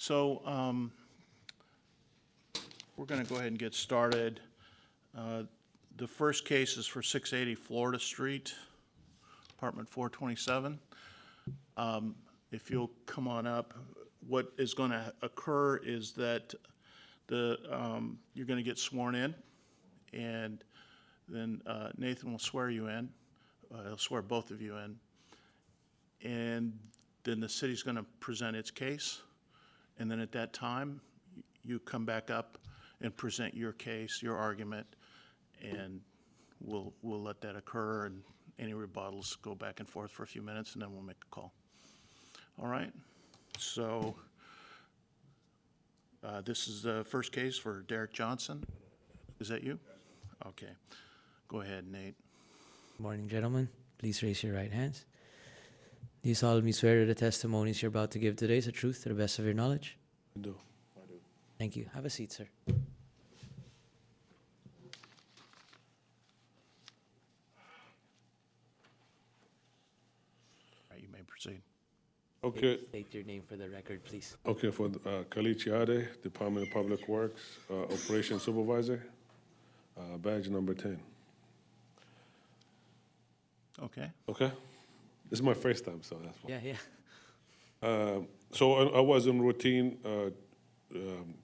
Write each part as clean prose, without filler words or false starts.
So we're going to go ahead and get started. The first case is for 680 Florida Street, apartment 427. If you'll come on up, what is going to occur is that you're going to get sworn in, and then Nathan will swear you in. He'll swear both of you in. And then the city's going to present its case. And then at that time, you come back up and present your case, your argument, and we'll let that occur, and any rebuttals go back and forth for a few minutes, and then we'll make a call. All right? So this is the first case for Derek Johnson. Is that you? Okay. Go ahead, Nate. Good morning, gentlemen. Please raise your right hands. Do you solemnly swear that the testimonies you're about to give today is the truth to the best of your knowledge? I do. Thank you. Have a seat, sir. All right, you may proceed. Okay. State your name for the record, please. Okay, for Khalid Chiade, Department of Public Works, Operations Supervisor, badge number 10. Okay. Okay? This is my first time, so that's why. Yeah. So I was in routine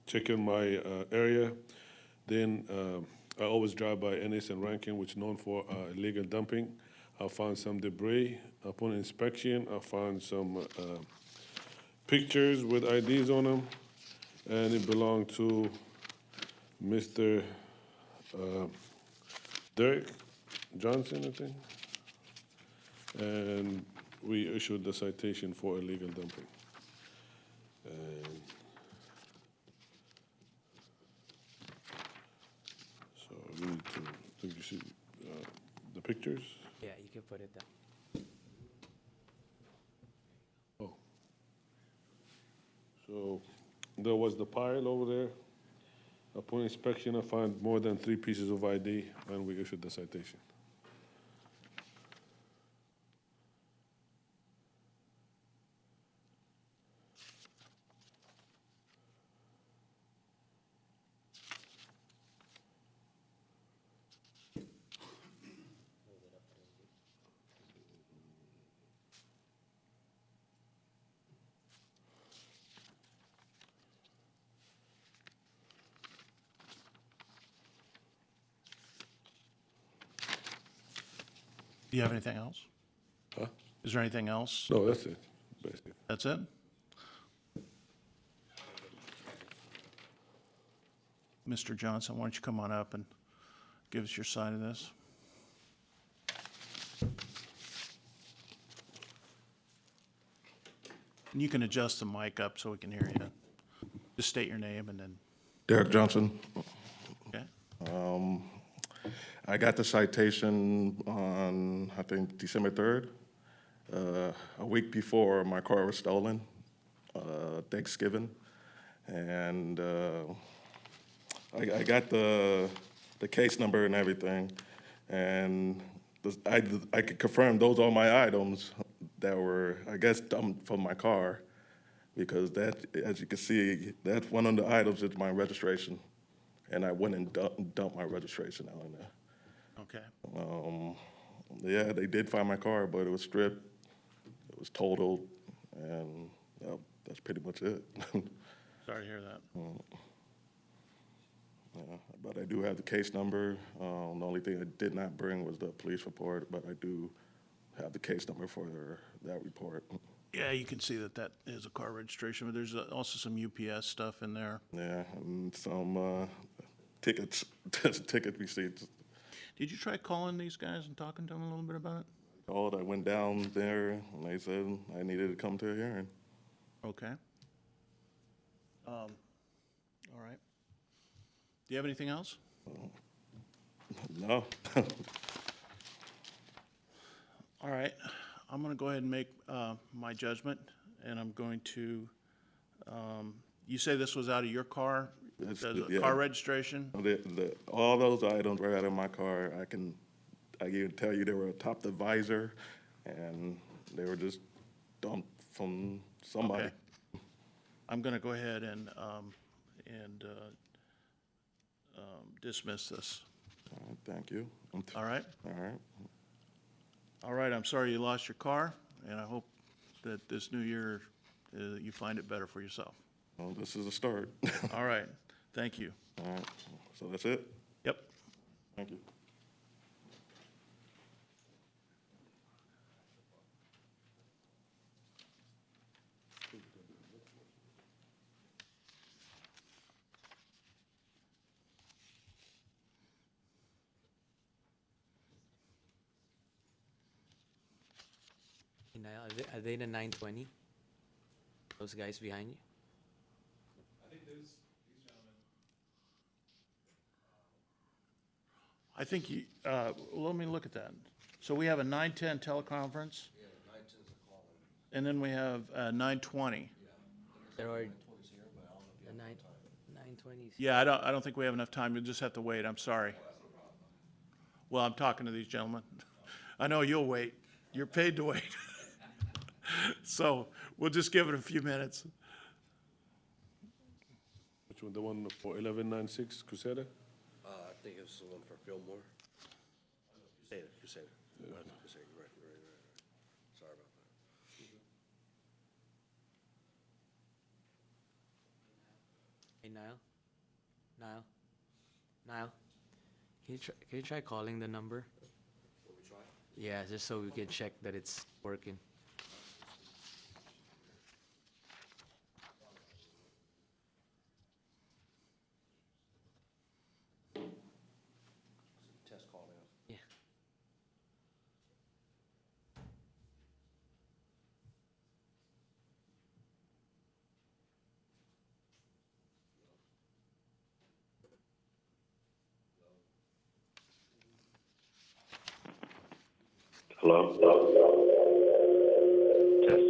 checking my area. Then I always drive by Ennis and Rankin, which is known for illegal dumping. I found some debris. Upon inspection, I found some pictures with IDs on them, and it belonged to Mr. Derek Johnson, I think. And we issued the citation for illegal dumping. And so we need to, I think you see the pictures. Yeah, you can put it down. Oh. So there was the pile over there. Upon inspection, I found more than 3 pieces of ID, and we issued the citation. Do you have anything else? Huh? Is there anything else? No, that's it, basically. That's it? Mr. Johnson, why don't you come on up and give us your side of this? And you can adjust the mic up so we can hear you. Just state your name and then, Derek Johnson. okay? I got the citation on, I think, December 3rd, a week before my car was stolen, Thanksgiving. And I got the case number and everything. And I could confirm those are my items that were, I guess, dumped from my car. Because that, as you can see, that's one of the items is my registration. And I went and dumped my registration out in there. Okay. Yeah, they did find my car, but it was stripped, it was totaled, and that's pretty much it. Sorry to hear that. Yeah, but I do have the case number. The only thing I did not bring was the police report, but I do have the case number for that report. Yeah, you can see that that is a car registration, but there's also some UPS stuff in there. Yeah, and some tickets, ticket receipts. Did you try calling these guys and talking to them a little bit about it? I went down there, and they said I needed to come to a hearing. Okay. All right. Do you have anything else? No. All right. I'm going to go ahead and make my judgment, and I'm going to, you say this was out of your car? Yeah. Car registration? All those items were out of my car. I can tell you they were atop the visor, and they were just dumped from somebody. Okay. I'm going to go ahead and dismiss this. Thank you. All right? All right. All right, I'm sorry you lost your car, and I hope that this new year you find it better for yourself. Well, this is a start. All right, thank you. All right. So that's it? Yep. Thank you. Hey, Niall, are they the 920? Those guys behind you? I think you, let me look at that. So we have a 9:10 teleconference? Yeah, 9:10's a call. And then we have 9:20. There are the 920s. Yeah, I don't think we have enough time. You'll just have to wait. I'm sorry. Well, I'm talking to these gentlemen. I know you'll wait. You're paid to wait. So we'll just give it a few minutes. Which one, the one for 1196 Crusader? I think it's the one for Fillmore. Crusader. Crusader, right. Sorry about that. Hey, Niall, can you try calling the number? Will we try? Yeah, just so we can check that it's working. Test call now. Yeah. Hello? Test.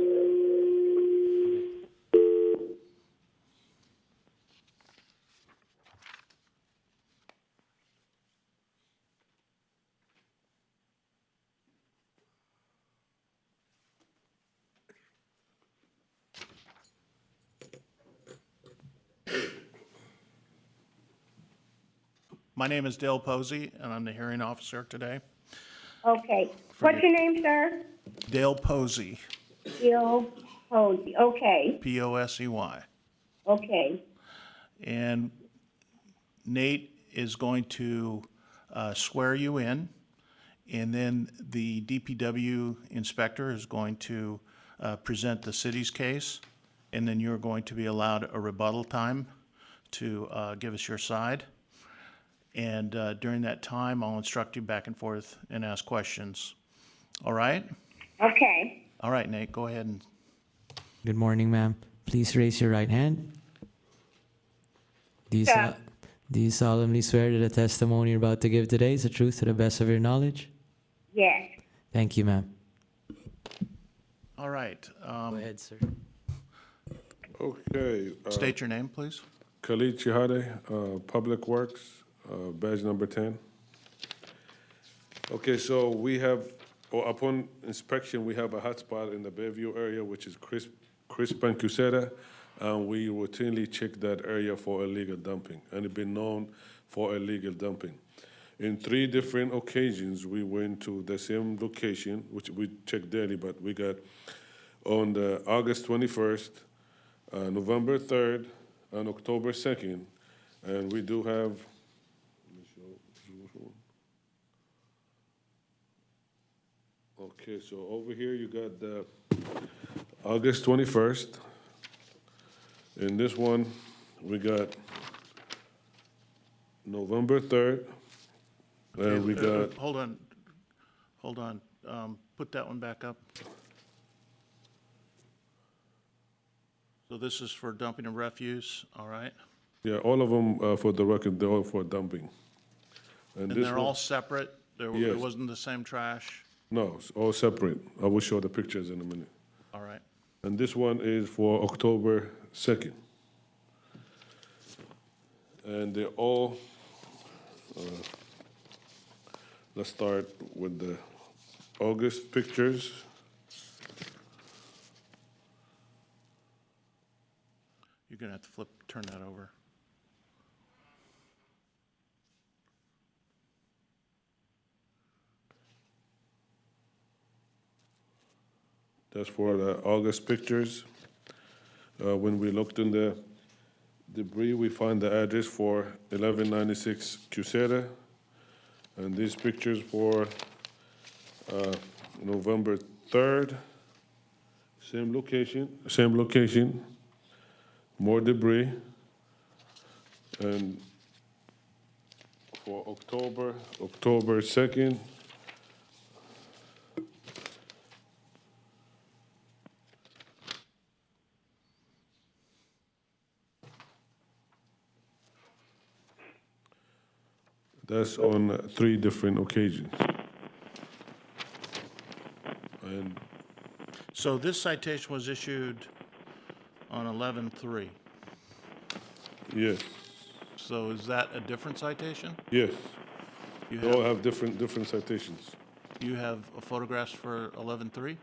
My name is Dale Posey, and I'm the hearing officer today. Okay. What's your name, sir? Dale Posey, Bill Posey. Okay. P-O-S-E-Y. Okay. And Nate is going to swear you in, and then the DPW inspector is going to present the city's case, and then you're going to be allowed a rebuttal time to give us your side. And during that time, I'll instruct you back and forth and ask questions. All right? Okay. All right, Nate, go ahead and Good morning, ma'am. Please raise your right hand. Do you, Sir. do you solemnly swear that the testimony you're about to give today is the truth to the best of your knowledge? Yes. Thank you, ma'am. all right. Go ahead, sir. Okay. State your name, please. Khalid Chihade, Public Works, badge number 10. Okay, so we have, or upon inspection, we have a hotspot in the Bayview area, which is Crisp and Cuseta. And we routinely check that area for illegal dumping, and it's been known for illegal dumping. In 3 different occasions, we went to the same location, which we check daily, but we got on the August 21st, November 3rd, and October 2nd, and we do have, let me show which one. Okay, so over here you got the August 21st. In this one, we got November 3rd, and we got, Hold on. Put that one back up. So this is for dumping of refuse, all right? yeah, all of them, for the record, they're all for dumping. And this they're one- all separate? There Yes. wasn't the same trash? No, it's all separate. I will show the pictures in a minute. All right. And this one is for October 2nd. And they're all, let's start with the August pictures. gonna have to turn that over. That's for the August pictures. When we looked in the debris, we find the address for 1196 Cusera. And these pictures for November 3rd, same location, more debris. And for October 2nd, that's on 3 different occasions. And So this citation was issued on 11/3. yes, So is that a different citation? yes, You they all have, have different citations. you have photographs for 11/3?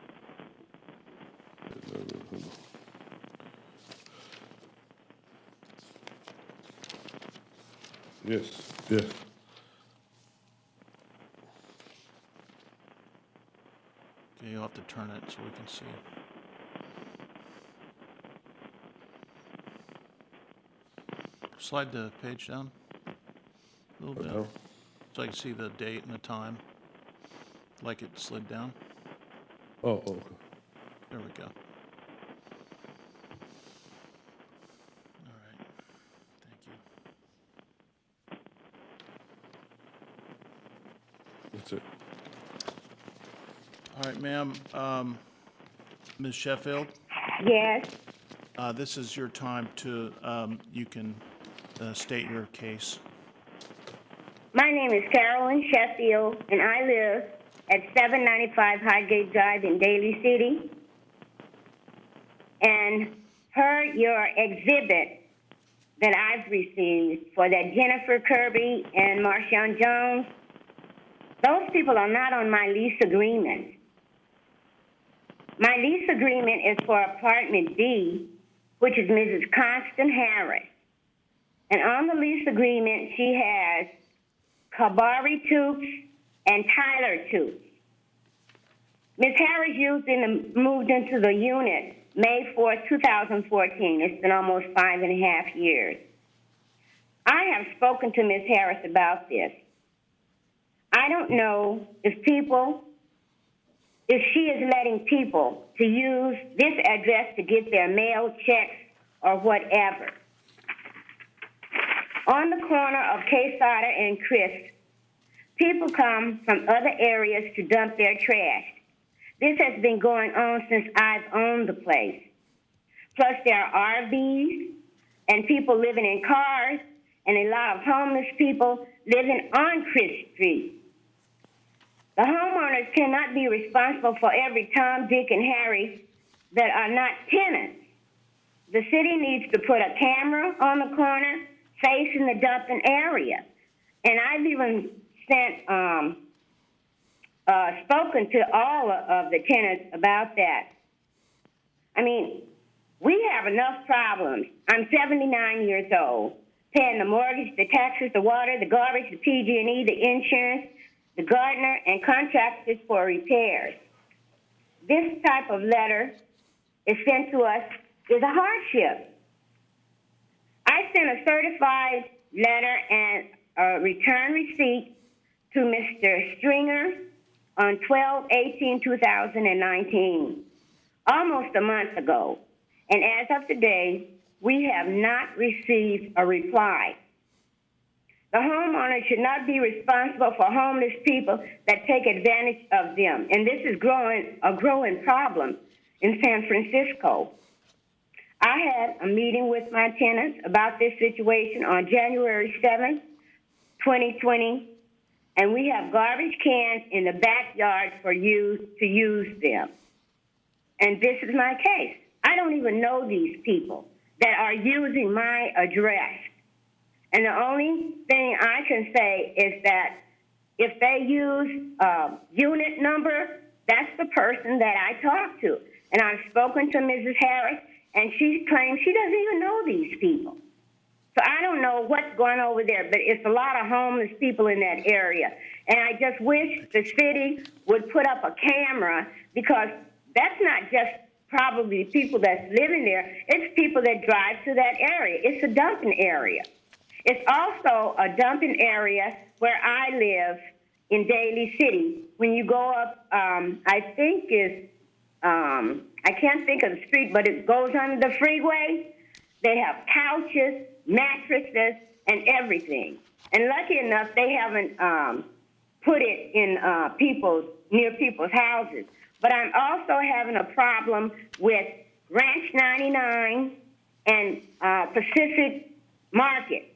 Yes, yes. Okay, you'll have to turn it so we can see. Slide the page down a little bit, Now, so I can see the date and the time, like it slid down. oh, okay. There we go. All right, thank you. That's it. All right, ma'am, Ms. Sheffield, Yes. this is your time to, you can state your case. My name is Carolyn Sheffield, and I live at 795 Highgate Drive in Daly City. And per your exhibit that I've received for that Jennifer Kirby and Marshawn Jones, those people are not on my lease agreement. My lease agreement is for apartment B, which is Mrs. Constant Harris. And on the lease agreement, she has Kabari Toops and Tyler Toops. Ms. Harris moved into the unit May 4th, 2014. It's been almost 5.5 years. I have spoken to Ms. Harris about this. I don't know if she is letting people to use this address to get their mail, checks, or whatever. On the corner of Quesada and Crisp, people come from other areas to dump their trash. This has been going on since I've owned the place. Plus, there are RVs and people living in cars and a lot of homeless people living on Crisp Street. The homeowners cannot be responsible for every Tom, Dick, and Harry that are not tenants. The city needs to put a camera on the corner facing the dumping area. And I've even spoken to all of the tenants about that. I mean, we have enough problems. I'm 79 years old, paying the mortgage, the taxes, the water, the garbage, the PG&E, the insurance, the gardener, and contractors for repairs. This type of letter is sent to us is a hardship. I sent a certified letter and a return receipt to Mr. Stringer on 12/18/2019, almost a month ago. And as of today, we have not received a reply. The homeowner should not be responsible for homeless people that take advantage of them. And this is a growing problem in San Francisco. I had a meeting with my tenants about this situation on January 7th, 2020, and we have garbage cans in the backyard for you to use them. And this is my case. I don't even know these people that are using my address. And the only thing I can say is that if they use unit number, that's the person that I talk to. And I've spoken to Mrs. Harris, and she claims she doesn't even know these people. So I don't know what's going over there, but it's a lot of homeless people in that area. And I just wish the city would put up a camera, because that's not just probably people that's living there. It's people that drive to that area. It's a dumping area. It's also a dumping area where I live in Daly City. When you go up, I think it's, I can't think of the street, but it goes under the freeway. They have couches, mattresses, and everything. And lucky enough, they haven't put it in near people's houses. But I'm also having a problem with Ranch 99 and Pacific Market.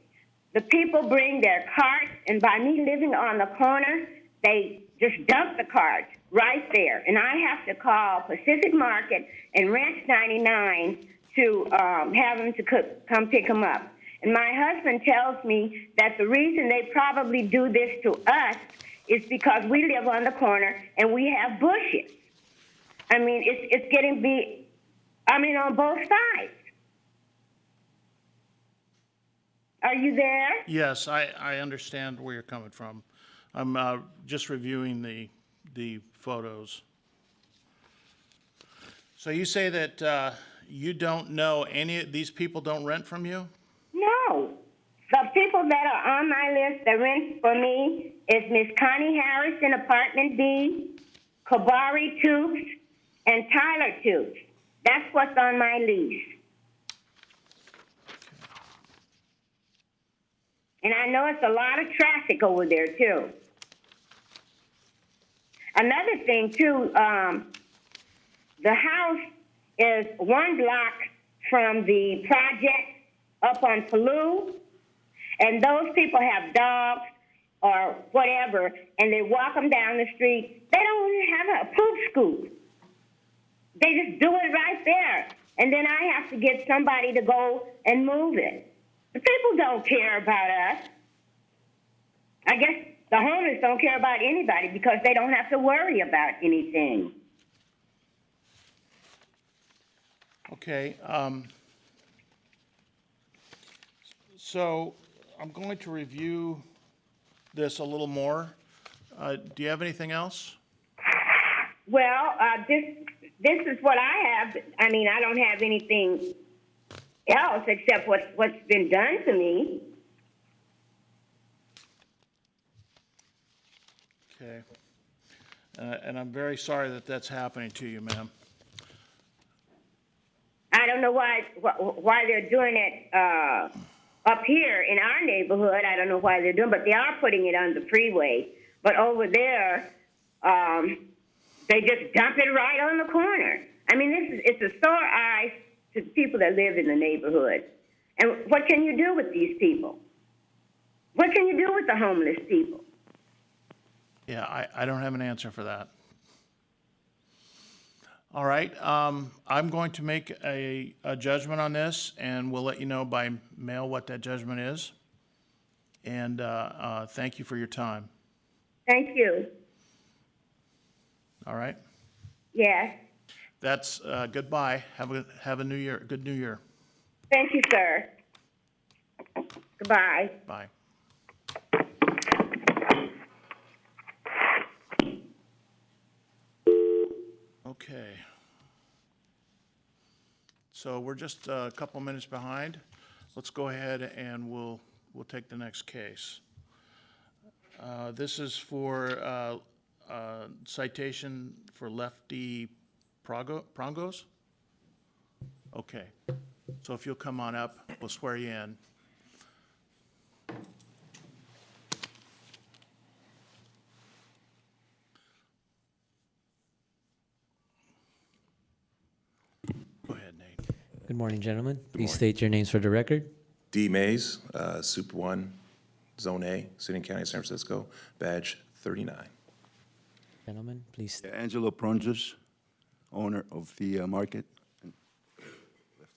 The people bring their carts, and by me living on the corner, they just dump the carts right there. And I have to call Pacific Market and Ranch 99 to have them to come pick them up. And my husband tells me that the reason they probably do this to us is because we live on the corner and we have bushes. I mean, it's getting on both sides. Are you there? Yes, I understand where you're coming from. I'm just reviewing the photos. So you say that you don't know these people don't rent from you? No. The people that are on my list that rent for me is Miss Connie Harris in Apartment B, Kabari Toops, and Tyler Toops. That's what's on my lease. And I know it's a lot of traffic over there, too. Another thing, too, the house is 1 block from the project up on Palouse, and those people have dogs or whatever, and they walk them down the street. They don't even have a poop scoop. They just do it right there, and then I have to get somebody to go and move it. The people don't care about us. I guess the homeless don't care about anybody because they don't have to worry about anything. Okay. So I'm going to review this a little more. Do you have anything else? Well, this is what I have. I mean, I don't have anything else except what's been done to me. Okay. And I'm very sorry that that's happening to you, ma'am. I don't know why they're doing it up here in our neighborhood. I don't know why they're doing, but they are putting it on the freeway. But over there, they just dump it right on the corner. I mean, it's a sore eye to people that live in the neighborhood. And what can you do with these people? What can you do with the homeless people? Yeah, I don't have an answer for that. All right, I'm going to make a judgment on this, and we'll let you know by mail what that judgment is. And thank you for your time. Thank you. All right? Yes. That's goodbye. Have a new year. Good New Year. Thank you, sir. Goodbye. Bye. Okay. So we're just a couple minutes behind. Let's go ahead and we'll take the next case. This is for citation for Lefty Prongos. Okay. So if you'll come on up, we'll swear you in. Go ahead, Nate. Good morning, gentlemen. Please state your names for the record. D. Mays, Super 1, Zone A, City and County, San Francisco, badge 39. Gentlemen, please. Angelo Pronges, owner of the market,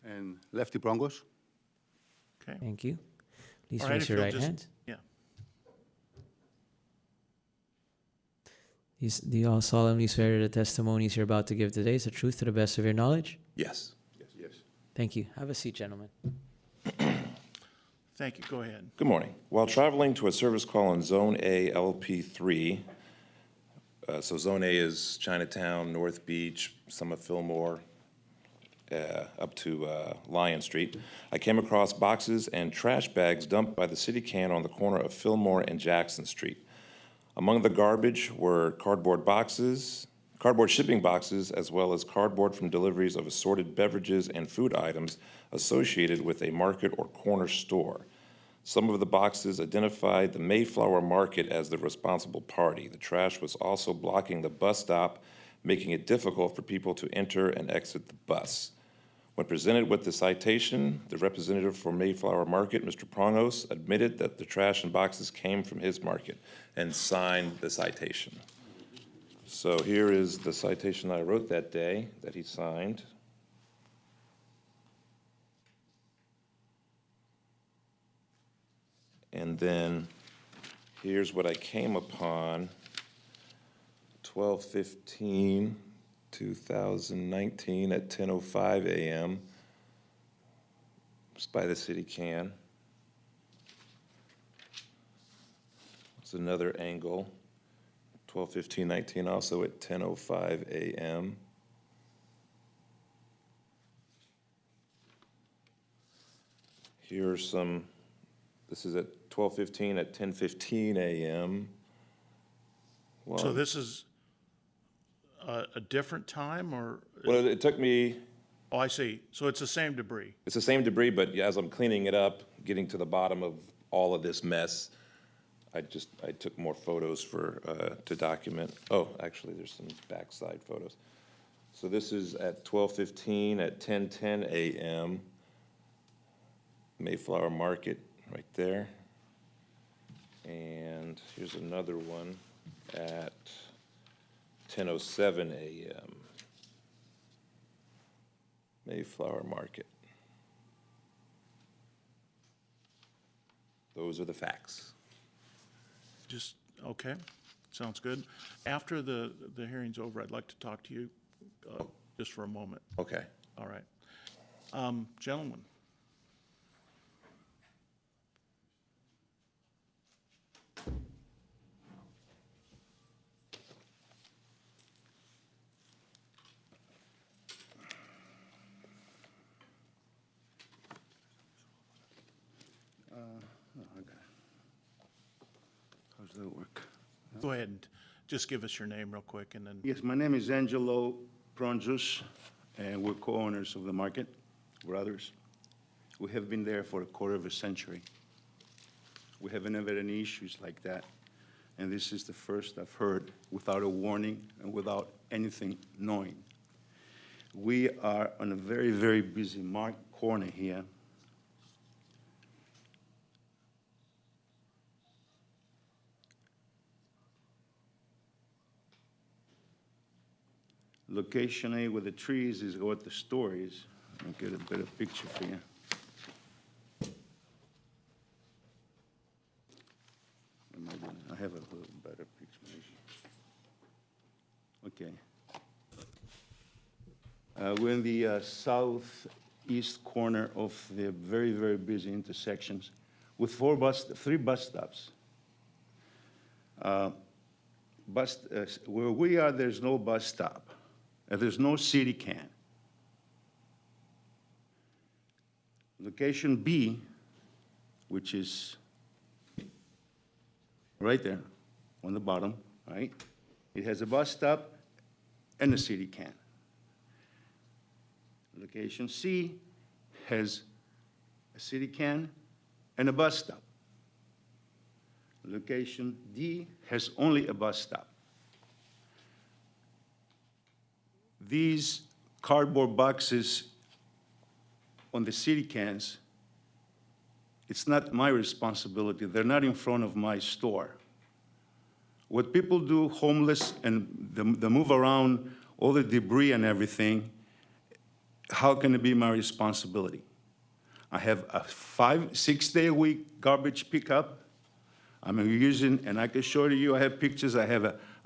and Lefty Prongos. Okay. Thank you. Please All right, raise if your you'll right just- hand. Yeah. Do you all solemnly swear that the testimonies you're about to give today is the truth to the best of your knowledge? Yes. Yes. Thank you. Have a seat, gentlemen. Thank you. Go ahead. Good morning. While traveling to a service call in Zone A, LP3, so Zone A is Chinatown, North Beach, some of Fillmore, up to Lion Street, I came across boxes and trash bags dumped by the city can on the corner of Fillmore and Jackson Street. Among the garbage were cardboard shipping boxes, as well as cardboard from deliveries of assorted beverages and food items associated with a market or corner store. Some of the boxes identified the Mayflower Market as the responsible party. The trash was also blocking the bus stop, making it difficult for people to enter and exit the bus. When presented with the citation, the representative for Mayflower Market, Mr. Prongos, admitted that the trash and boxes came from his market and signed the citation. So here is the citation I wrote that day that he signed. And then here's what I came upon, 12/15/2019 at 10:05 a.m. It's by the city can. It's another angle, 12/15/19, also at 10:05 a.m. Here are some, this is at 12:15 at 10:15 a.m. So this is a different time, or? Well, it took me, Oh, I see. So it's the same debris. it's the same debris, but as I'm cleaning it up, getting to the bottom of all of this mess, I took more photos to document. Oh, actually, there's some backside photos. So this is at 12:15 at 10:10 a.m. Mayflower Market right there. And here's another one at 10:07 a.m. Mayflower Market. Those are the facts. Just, okay, sounds good. After the hearing's over, I'd like to talk to you just for a moment. Okay. All right. Gentlemen. How does that work? Go ahead and just give us your name real quick, and then, Yes, my name is Angelo Pronjus, and we're co-owners of the market, brothers. We have been there for a quarter of a century. We haven't had any issues like that, and this is the first I've heard without a warning and without anything knowing. We are on a very, very busy corner here. Location A with the trees is what the store is. I'll get a better picture for you. I have a little better picture. Okay. We're in the southeast corner of the very, very busy intersections with three bus stops. Where we are, there's no bus stop. There's no city can. Location B, which is right there on the bottom, right? It has a bus stop and a city can. Location C has a city can and a bus stop. Location D has only a bus stop. These cardboard boxes on the city cans, it's not my responsibility. They're not in front of my store. What people do, homeless, and they move around all the debris and everything, how can it be my responsibility? I have a 5-6-day-a-week garbage pickup. I'm using, and I can show you, I have pictures,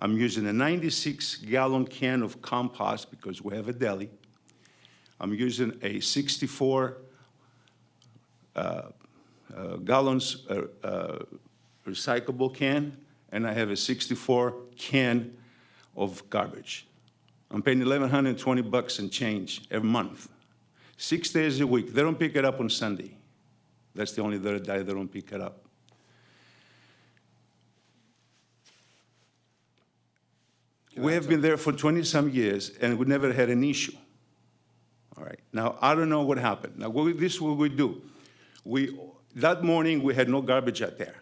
I'm using a 96-gallon can of compost because we have a deli. I'm using a 64 gallons recyclable can, and I have a 64 can of garbage. I'm paying $1,120 and change every month, 6 days a week. They don't pick it up on Sunday. That's the only day they don't pick it up. We have been there for 20-some years, and we never had an issue. All right. Now, I don't know what happened. Now, this is what we do. That morning, we had no garbage out there.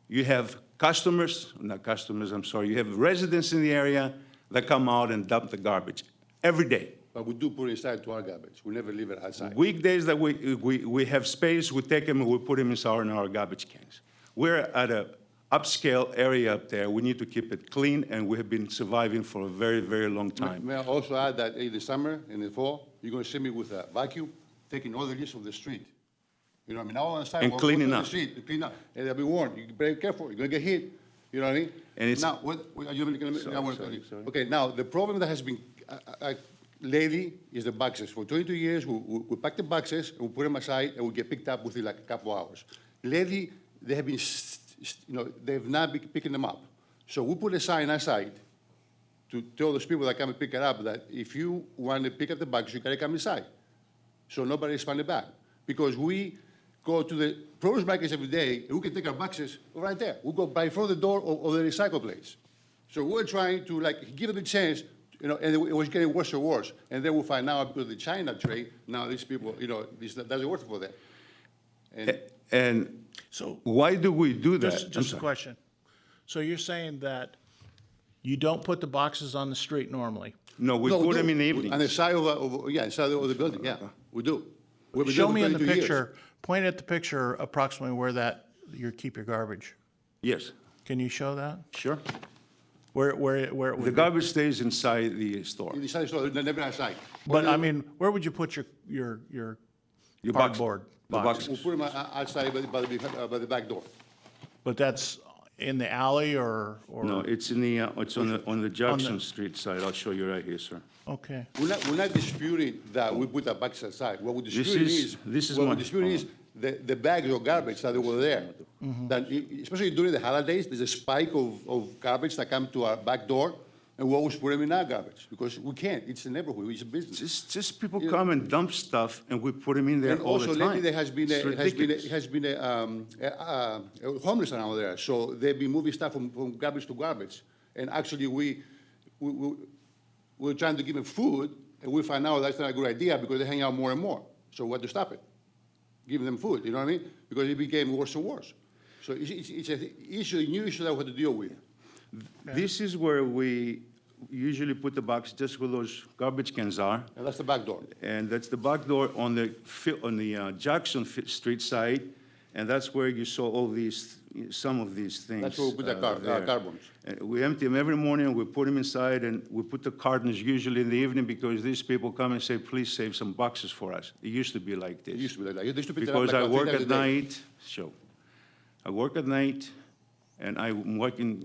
You have customers, not customers, I'm sorry, you have residents in the area that come out and dump the garbage every day. But we do put it inside to our garbage. We never leave it outside. Weekdays that we have space, we take them and we put them in our garbage cans. We're at a upscale area up there. We need to keep it clean, and we have been surviving for a very, very long time. May I also add that in the summer, in the fall, you're gonna see me with a vacuum, taking all the leaves off the street. You know what I mean? All on the sidewalk. cleaning go to up. the street, to clean up. And they'll be warned, you be very careful, you're gonna get hit. You know what I mean? And it's- Now, are you gonna, Sorry. Okay, now, the problem that has been, lately is the boxes. For 22 years, we pack the boxes, and we put them aside, and we get picked up within like a couple hours. Lately, they have been, they've not been picking them up. So we put a sign outside to tell those people that come and pick it up that if you want to pick up the boxes, you gotta come inside. So nobody's finding back. Because we go to the produce markets every day, and we can take our boxes right there. We go by front of the door of the recycle place. So we're trying to like give them a chance, and it was getting worse and worse. And then we find out because of the China trade, now these people, this doesn't work for them. And So, why do we do that? I'm just a sorry. question. So you're saying that you don't put the boxes on the street normally? No, we put them in the evenings. On the side inside of the building, yeah, we do. We've been Show doing it me for in the 22 years. picture, point at the picture approximately where you keep your garbage. Yes, Can you show that? sure. Where it would The be? garbage stays inside the store. Inside the store, they're never outside. But I mean, where would you put your Your box- cardboard the boxes? We put them outside by the back door. But that's in the alley or? No, it's on the Jackson Street side. I'll show you right here, sir. Okay. We're not disputing that we put the bags aside. What we're disputing this is what my- we're disputing is the bags of garbage that were there. That, especially during the holidays, there's a spike of garbage that come to our back door, and we always put them in our garbage, because we can't. It's a neighborhood, it's a business. Just people come and dump stuff, and we put them in there And all the also time. lately, there has been It's ridiculous. a homeless around there, so they've been moving stuff from garbage to garbage. And actually, we're trying to give them food, and we find out that's not a good idea because they hang out more and more. So we have to stop it, giving them food, you know what I mean? Because it became worse and worse. So it's a new issue that we have to deal with. This is where we usually put the box, just where those garbage cans are. And that's the back door. And that's the back door on the Jackson Street side, and that's where you saw some of these things. That's where we put the there. cardboards. We empty them every morning, we put them inside, and we put the cartons usually in the evening, because these people come and say, please save some boxes for us. It used to be like this. It used to be like that. You used to pick it up Because like I about 3 work times at a day. night, I work at night, and I'm working,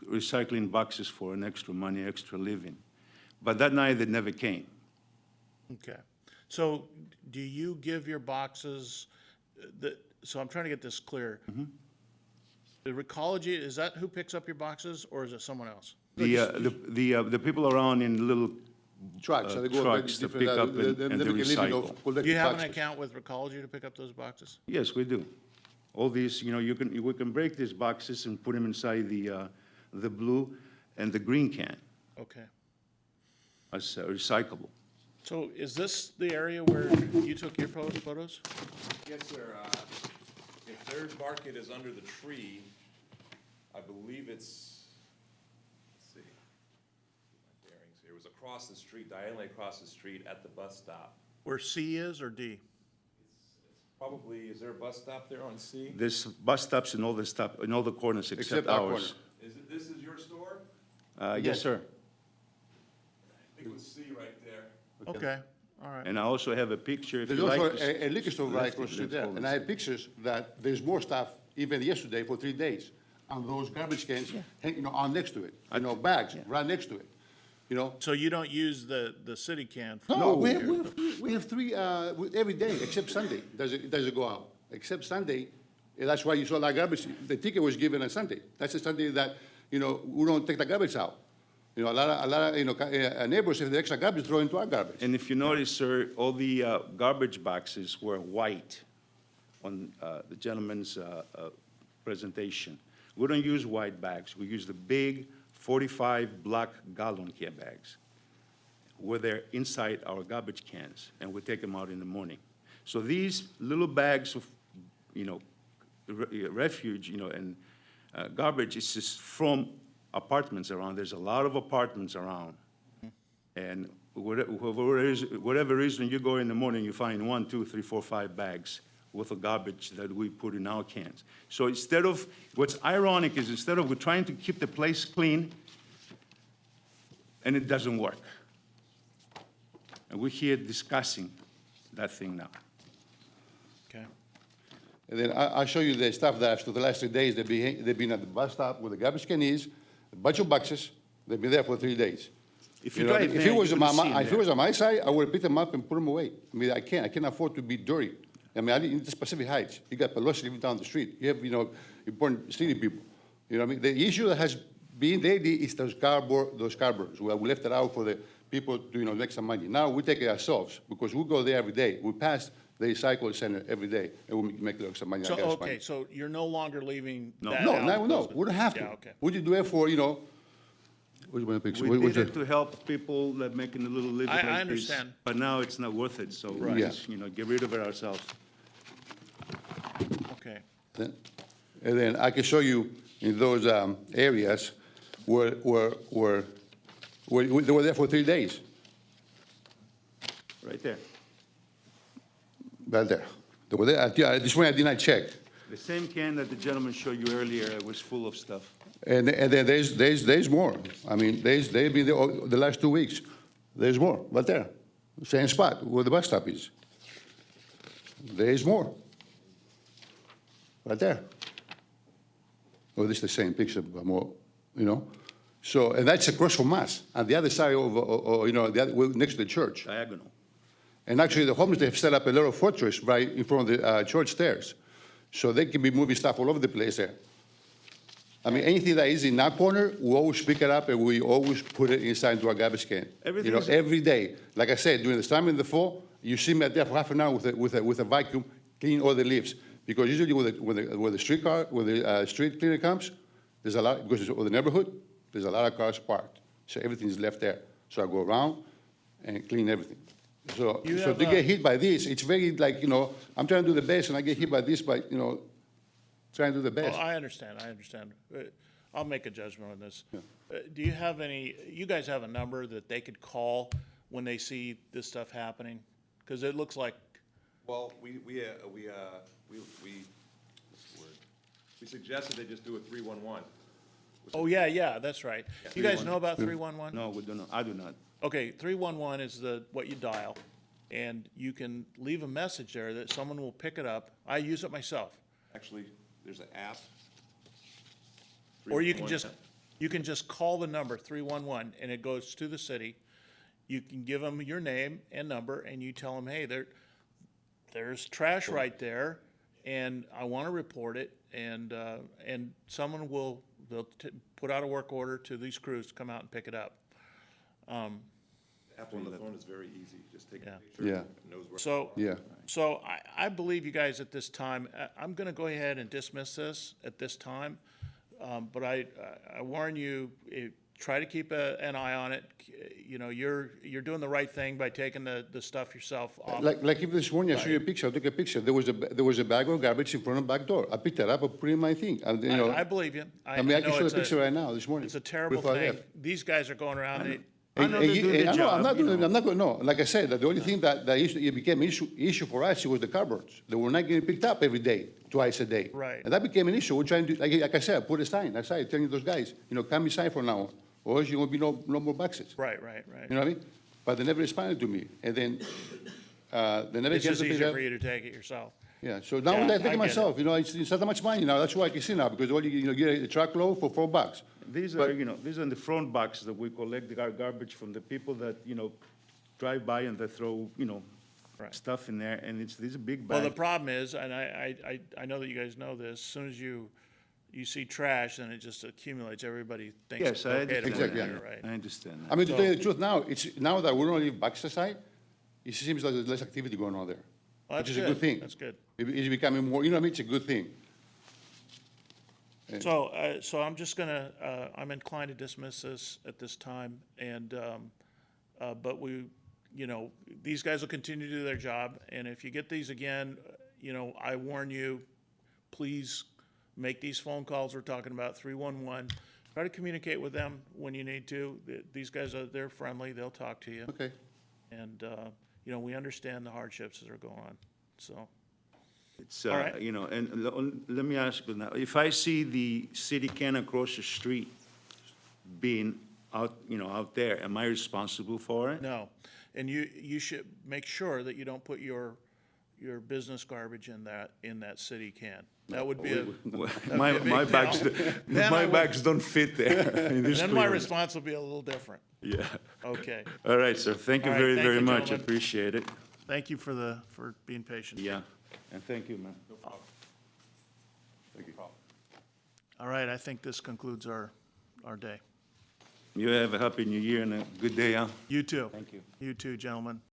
recycling boxes for an extra money, extra living. But that night, they never came. Okay. So do you give your boxes, so I'm trying to get this clear. The Recology, is that who picks up your boxes, or is it someone else? The people around in little Trucks, so they go trucks that pick up and they they make a living of recycle. collecting Do you have an boxes. account with Recology to pick up those boxes? Yes, we do. All these, we can break these boxes and put them inside the blue and the green can Okay. as recyclable. So is this the area where you took your photos? Yes, sir. If Third Market is under the tree, I believe let's see, my bearings here. It was across the street, diagonally across the street at the bus stop. Where C is or D? Probably, is there a bus stop there on C? There's bus stops in all the corners except Except our ours. This is your store? Yes, sir. I think it was C right there. Okay, all right. And I also have a picture, if There's you like. also to a liquor store right across the street there, and I have pictures that there's more stuff even yesterday for 3 days. And those garbage cans, are next to it, bags right next to it. you know? So you don't use the city can? No, we have three, every day, except Sunday, does it go out. Except Sunday, that's why you saw that garbage. The ticket was given on Sunday. That's a Sunday that, you know, we don't take the garbage out. You know, a lot of, you know, neighbors, if the extra garbage, throw into our garbage. And if you notice, sir, all the garbage boxes were white on the gentleman's presentation. We don't use white bags. We use the big 45 black gallon can bags, where they're inside our garbage cans, and we take them out in the morning. So these little bags of, you know, refuge, you know, and garbage is just from apartments around. There's a lot of apartments around. And whatever reason you go in the morning, you find 1, 2, 3, 4, 5 bags worth of garbage that we put in our cans. So instead of, what's ironic is instead of we're trying to keep the place clean, and it doesn't work. And we're here discussing that thing now. Okay. And then I'll show you the stuff that for the last 3 days, they've been at the bus stop where the garbage can is, a bunch of boxes, they've been there for 3 days. If you know, drive if there, it was you on can see if it there. was on my side, I would have picked them up and put them away. I mean, I can't afford to be dirty. I mean, I live in the Pacific Heights. You got Pelosi living down the street. You have, you know, important city people. You know what I mean? The issue that has been lately is those cardboards. Well, we left it out for the people to, you know, make some money. Now we take it ourselves because we go there every day. We pass the recycle center every day and we make some money. So, I guess, okay, so you're no longer leaving No. that No, out? no, we don't have to. Yeah, okay. We just do it for, you know, what's one picture? We What's did it the- to help people that making a little living I like this, understand. but now it's not worth it, so we Yeah. just, you know, get rid of it ourselves. Okay. And then I can show you in those areas where they were there for 3 days, Right there. right there. They were there. This one I did not check. The same can that the gentleman showed you earlier was full of stuff. And then there's more. I mean, they've been there the last 2 weeks. There's more, right there. Same spot where the bus stop is. There's more. Right there. Oh, this is the same picture, but more, you know. So, and that's across from us, on the other side of, you know, next to the church. Diagonal. And actually, the homeless, they have set up a little fortress right in front of the church stairs. So they can be moving stuff all over the place there. I mean, anything that is in that corner, we always pick it up and we always put it inside into our garbage can. Everything You know, is- every day. Like I said, during the summer and the fall, you see me out there for half an hour with a vacuum, cleaning all the leaves. Because usually when the street cleaner comes, there's a lot, because it's all the neighborhood, there's a lot of cars parked. So everything's left there. So I go around and clean everything. So You to have, get hit by this, it's very like, you know, I'm trying to do the best and I get hit by this by, you know, trying to do the Well, best. I understand. I'll make a judgment on this. Do you have you guys have a number that they could call when they see this stuff happening? Because it looks like, Well, we suggested they just do a 311. oh, yeah, that's right. You guys know about 311? No, we do not. I do not. Okay, 311 is what you dial, and you can leave a message there that someone will pick it up. I use it myself. Actually, there's an app. Or you can 311. just call the number 311 and it goes to the city. You can give them your name and number and you tell them, hey, there's trash right there and I want to report it and someone they'll put out a work order to these crews to come out and pick it up. The app on the phone is very easy. Just take a Yeah. picture. Yeah. It knows where. Yeah. So I believe you guys at this time. I'm going to go ahead and dismiss this at this time. But I warn you, try to keep an eye on it. You know, you're doing the right thing by taking the stuff yourself off. Like if this morning I show you a picture, I took a picture. There was a bag of garbage in front of the back door. I picked it up, I put it in my thing. And, you know, I believe you. I mean, I can know show it's the picture right now, this morning. It's a terrible before I thing. left. These guys are going around. I know they do their I know, I'm job, not you doing, know. I'm not going, no, like I said, that the only thing that it became an issue for us, it was the cardboards. They were not getting picked up every day, twice a day. Right. And that became an issue. We're trying to, like I said, I put a sign outside telling those guys, you know, come inside from now on, or else you won't be no more boxes. Right. You know what I mean? But they never responded to me. And then, they never It's came just to pick easier up. for you to take it yourself. Yeah, so now Yeah, I I think get it. myself, it's not that much money now, that's why I can see now, because all you get a truckload for $4. These But- are, these are in the front boxes that we collect the garbage from the people that, drive by and they throw, Right. stuff in there, and these are big Well, bags. the problem is, and I know that you guys know this, as soon as you see trash, then it just accumulates, everybody thinks it's Yes, I okay to understand put it Exactly, there, yeah. right? I understand I that. mean, to tell you the truth now, now that we don't leave boxes aside, it seems like there's less activity going on there. Well, Which that's is a good thing. That's good. It's becoming more, what I mean, it's a good thing. So I'm just gonna, I'm inclined to dismiss this at this time, and, but these guys will continue to do their job, and if you get these again, I warn you, please make these phone calls we're talking about, 311. Try to communicate with them when you need to. These guys they're friendly, they'll talk to you. Okay. And, we understand the hardships that are going on, so. It's, All right. let me ask you now, if I see the city can across the street being out, out there, am I responsible for it? No, and you should make sure that you don't put your business garbage in that city can. That would be a, My, be a big my bags, deal. Then I my would- bags don't fit there in this then my clearance. response will be a little different. Yeah. Okay. All right, sir, thank you All right, very, thank very you, much, gentlemen. appreciate it. Thank you for being patient. Yeah, and thank you, man. All right, I think this concludes our day. You have a happy new year and a good day, huh? You too. Thank you. You too, gentlemen.